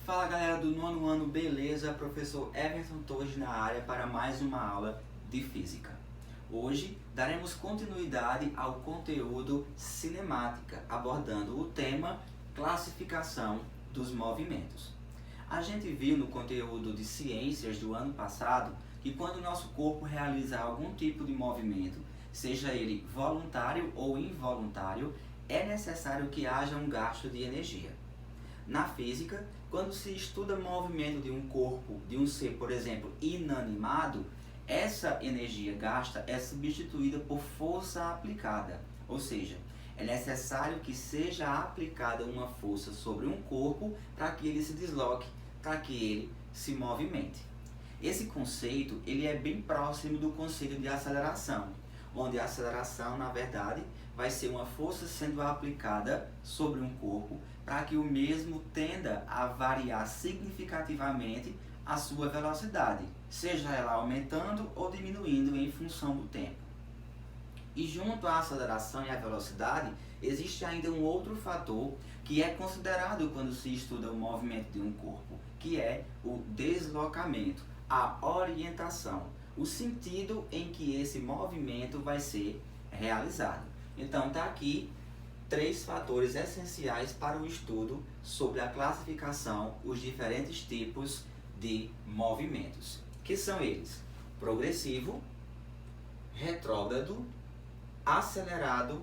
Fala galera do nono ano, beleza? Professor Everton Torres na área para mais uma aula de Física. Hoje daremos continuidade ao conteúdo cinemática, abordando o tema classificação dos movimentos. A gente viu no conteúdo de ciências do ano passado que quando o nosso corpo realiza algum tipo de movimento, seja ele voluntário ou involuntário, é necessário que haja um gasto de energia. Na física, quando se estuda o movimento de um corpo, de um ser, por exemplo, inanimado, essa energia gasta é substituída por força aplicada, ou seja, é necessário que seja aplicada uma força sobre um corpo para que ele se desloque, para que ele se movimente. Esse conceito ele é bem próximo do conceito de aceleração, onde a aceleração, na verdade, vai ser uma força sendo aplicada sobre um corpo para que o mesmo tenda a variar significativamente a sua velocidade, seja ela aumentando ou diminuindo em função do tempo. E junto à aceleração e à velocidade, existe ainda um outro fator que é considerado quando se estuda o movimento de um corpo, que é o deslocamento, a orientação, o sentido em que esse movimento vai ser realizado. Então está aqui 3 fatores essenciais para o estudo sobre a classificação, os diferentes tipos de movimentos, que são eles: progressivo, retrógrado, acelerado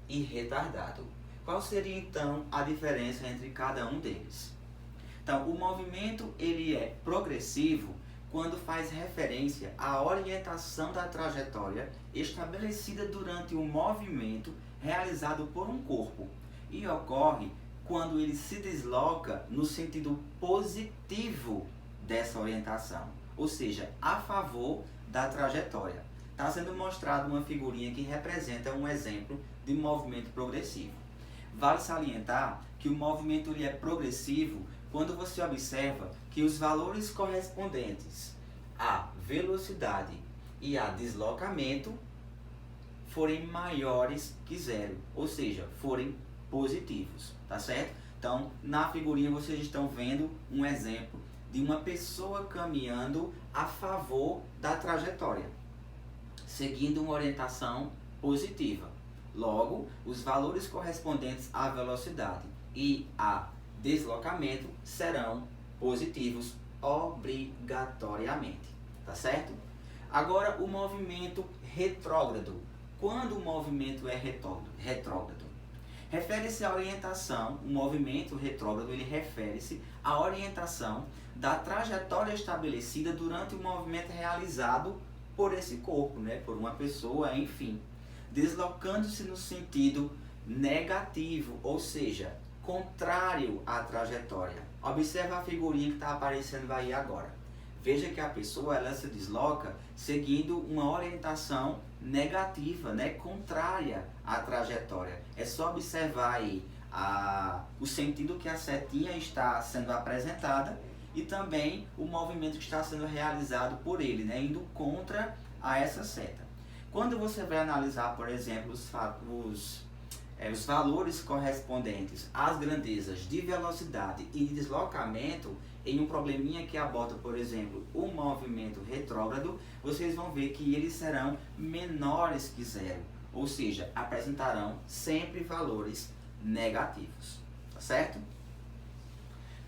e retardado. Qual seria então a diferença entre cada um deles? Então, o movimento ele é progressivo quando faz referência à orientação da trajetória estabelecida durante o movimento realizado por um corpo e ocorre quando ele se desloca no sentido positivo dessa orientação, ou seja, a favor da trajetória. Está sendo mostrado uma figurinha que representa um exemplo de movimento progressivo. Vale salientar que o movimento ele é progressivo quando você observa que os valores correspondentes à velocidade e a deslocamento forem maiores que zero, ou seja, forem positivos, tá certo? Então, na figurinha vocês estão vendo um exemplo de uma pessoa caminhando a favor da trajetória, seguindo uma orientação positiva. Logo, os valores correspondentes à velocidade e a deslocamento serão positivos obrigatoriamente, tá certo? Agora o movimento retrógrado. Quando o movimento é retrógrado, refere-se à orientação, o movimento retrógrado ele refere-se à orientação da trajetória estabelecida durante o movimento realizado por esse corpo, né, por uma pessoa, enfim, deslocando-se no sentido negativo, ou seja, contrário à trajetória. Observa a figurinha que está aparecendo aí agora. Veja que a pessoa ela se desloca seguindo uma orientação negativa, né, contrária à trajetória. É só observar aí o sentido que a setinha está sendo apresentada e também o movimento que está sendo realizado por ele, né, indo contra a essa seta. Quando você vai analisar, por exemplo, os valores correspondentes às grandezas de velocidade e de deslocamento em um probleminha que aborda, por exemplo, o movimento retrógrado, vocês vão ver que eles serão menores que zero, ou seja, apresentarão sempre valores negativos, tá certo?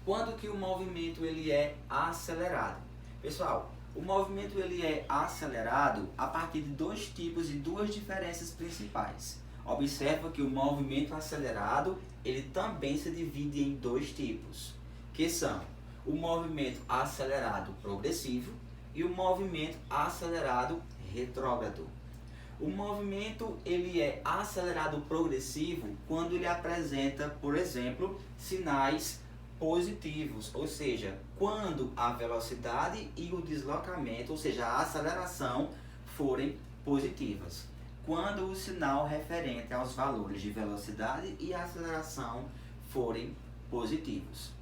Quando que o movimento ele é acelerado? Pessoal, o movimento ele é acelerado a partir de 2 tipos e 2 diferenças principais. Observa que o movimento acelerado ele também se divide em 2 tipos, que são o movimento acelerado progressivo e o movimento acelerado retrógrado. O movimento ele é acelerado progressivo quando ele apresenta, por exemplo, sinais positivos, ou seja, quando a velocidade e o deslocamento, ou seja, a aceleração forem positivas. Quando o sinal referente aos valores de velocidade e aceleração forem positivos.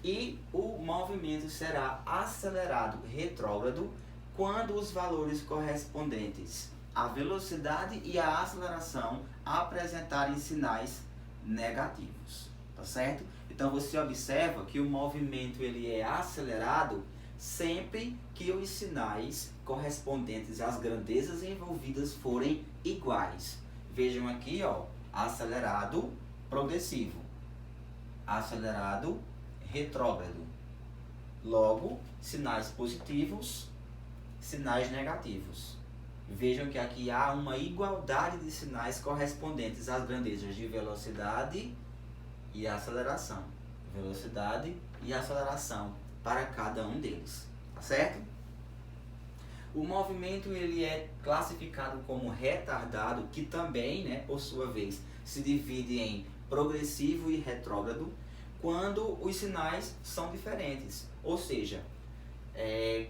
E o movimento será acelerado retrógrado quando os valores correspondentes à velocidade e à aceleração apresentarem sinais negativos, tá certo? Então você observa que o movimento ele é acelerado sempre que os sinais correspondentes às grandezas envolvidas forem iguais. Vejam aqui, ó, acelerado progressivo, acelerado retrógrado. Logo, sinais positivos, sinais negativos. Vejam que aqui há uma igualdade de sinais correspondentes às grandezas de velocidade e aceleração. Velocidade e aceleração para cada um deles, tá certo? O movimento ele é classificado como retardado, que também, né, por sua vez, se divide em progressivo e retrógrado, quando os sinais são diferentes. Ou seja,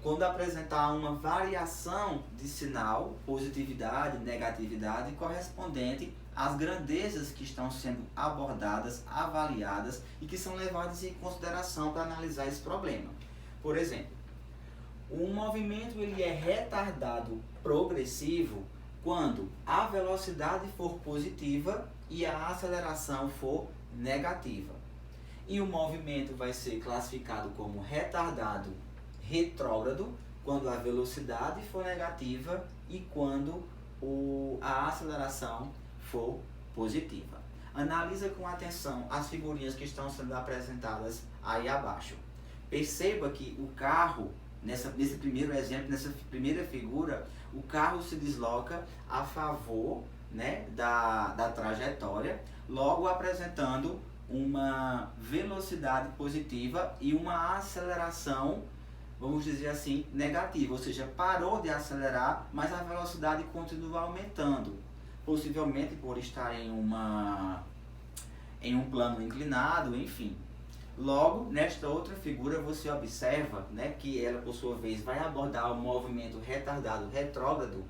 quando apresentar uma variação de sinal, positividade, negatividade, correspondente às grandezas que estão sendo abordadas, avaliadas e que são levadas em consideração para analisar esse problema. Por exemplo, o movimento ele é retardado progressivo quando a velocidade for positiva e a aceleração for negativa. E o movimento vai ser classificado como retardado retrógrado quando a velocidade for negativa e quando a aceleração for positiva. Analisa com atenção as figurinhas que estão sendo apresentadas aí abaixo. Perceba que o carro, nesse primeiro exemplo, nessa primeira figura, o carro se desloca a favor, né, da trajetória, logo apresentando uma velocidade positiva e uma aceleração, vamos dizer assim, negativa, ou seja, parou de acelerar, mas a velocidade continua aumentando, possivelmente por estar em um plano inclinado, enfim. Logo, nesta outra figura, você observa, né, que ela, por sua vez, vai abordar o movimento retardado retrógrado,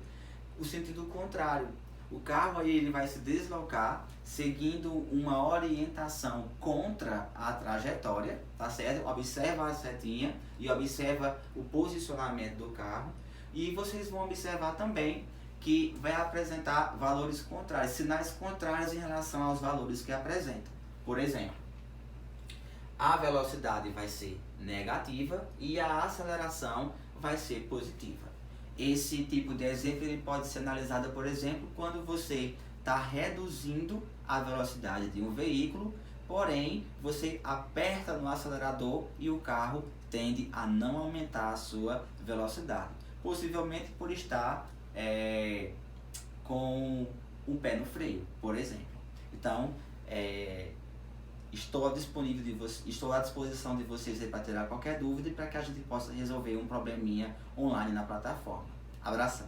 o sentido contrário. O carro aí ele vai se deslocar seguindo uma orientação contra a trajetória, tá certo? Observa a setinha e observa o posicionamento do carro. E vocês vão observar também que vai apresentar valores contrários, sinais contrários em relação aos valores que apresenta. Por exemplo, a velocidade vai ser negativa e a aceleração vai ser positiva. Esse tipo de exemplo ele pode ser analisado, por exemplo, quando você está reduzindo a velocidade de um veículo, porém você aperta no acelerador e o carro tende a não aumentar a sua velocidade, possivelmente por estar com o pé no freio, por exemplo. Então, estou à disposição de vocês para tirar qualquer dúvida e para que a gente possa resolver um probleminha online na plataforma. Abração!